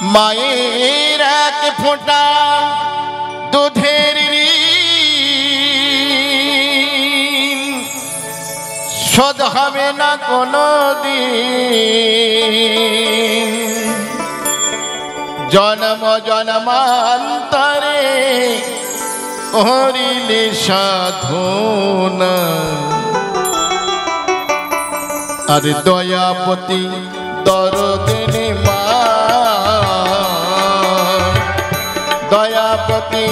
মায়ের এক ফোঁটা দুধের ঋণ শোধ হবে না কোনো দিন। জন্ম জন্মান্তরে করিলে সাধনা, আর দয়াপতি দরদিনী মা, দয়াপতি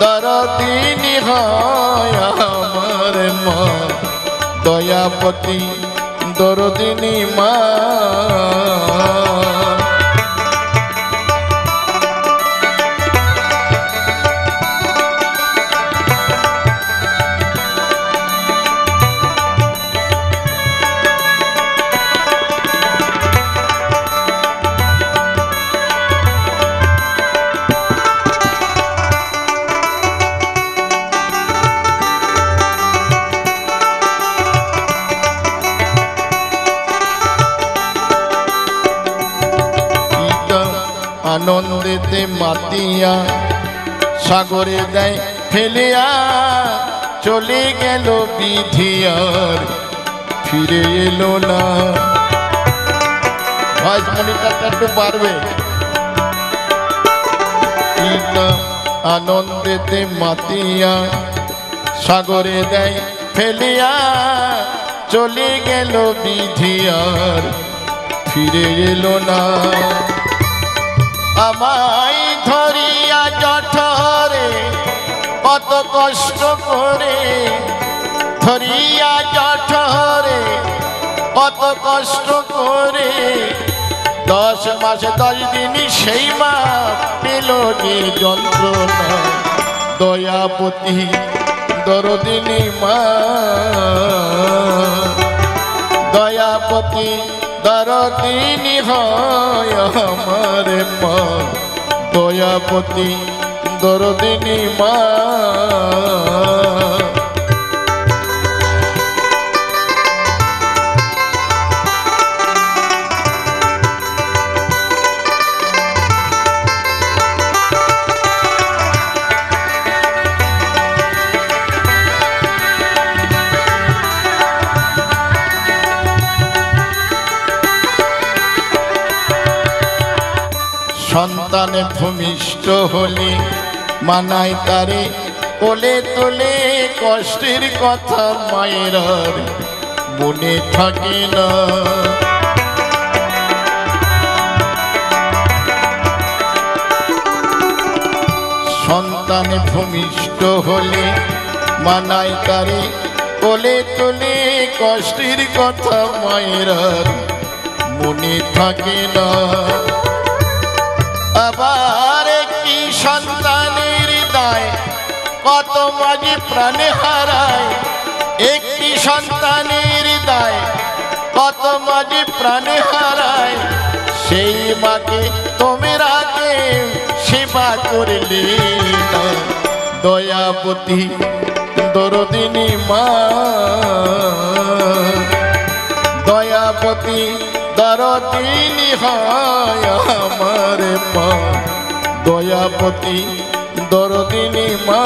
দরদিনী হয় আমার মা, দয়াপতি দরদিনী মা। আনন্দেতে মাতিয়া সাগরে দেয় ফেলিয়া, চলে গেল বিধি আর ফিরে এলো না। ভয়েস মনিটরটা একটু পারবে? আনন্দেতে মাতিয়া সাগরে দেয় ফেলিয়া, চলে গেল বিধি আর ফিরে এলো না। আমায় ধরিয়া জঠরে কত কষ্ট করে, ধরিয়া জঠরে কত কষ্ট করে, 10 মাস 10 দিন সেই মা পেল যে যন্ত্রণা। দয়াপতি দরদিনী মা, দয়াপতি দরদিনী হয় আমার মা, দয়াপতি দরদিনী মা। সন্তানে ভূমিষ্ঠ হলে মানায় তারে কোলে তোলে, কষ্টের কথা মায়ের আর মনে থাকে না। সন্তানে ভূমিষ্ঠ হলে মানায় তারে কোলে তোলে, কষ্টের কথা মায়ের আর মনে থাকে না। আবার একটি সন্তানের দায় কত মাঝে প্রাণে হারায়, একটি সন্তানের দায় কত মাঝে প্রাণে হারায়। সেই মাকে তোমরা কে সেবা করলে না, দয়াপতি দরদিনী মা, দয়াপতি দরদিনী হয় আমার মা, দয়াপতি দরদিনী মা।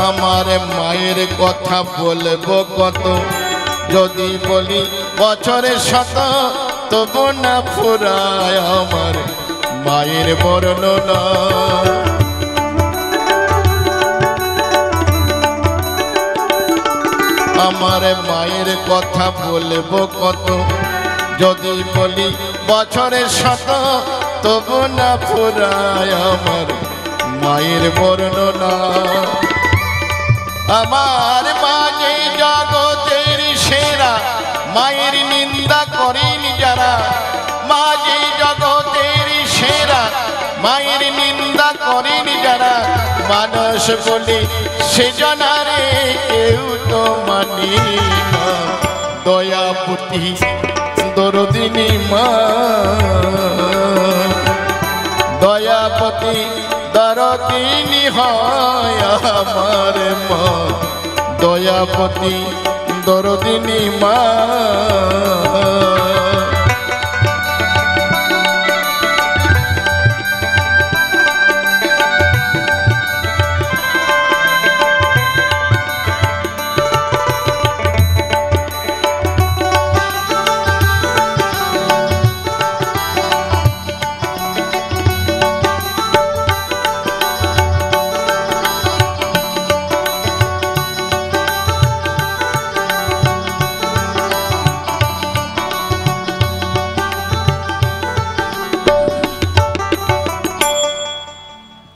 আমার মায়ের কথা বলবো কত, যদি বলি বছরে শত তবু না ফুরায় আমার মায়ের বর্ণনা। আমার মায়ের কথা বলবো কত, যদি বলি বছরে শত তবু না ফুরায় আমার মায়ের বর্ণনা। আমার মাঝে জগতের সেরা, মায়ের নিন্দা করেন যারা, মাঝে জগতের মায়ের নিন্দা করেনি যারা মানুষ বলে সে জনারে কেউ তো মানি না। দয়াপতি দরদিনী মা, দয়াপতি দরদিনী হয় আমার মা, দয়াপতি দরদিনী মা।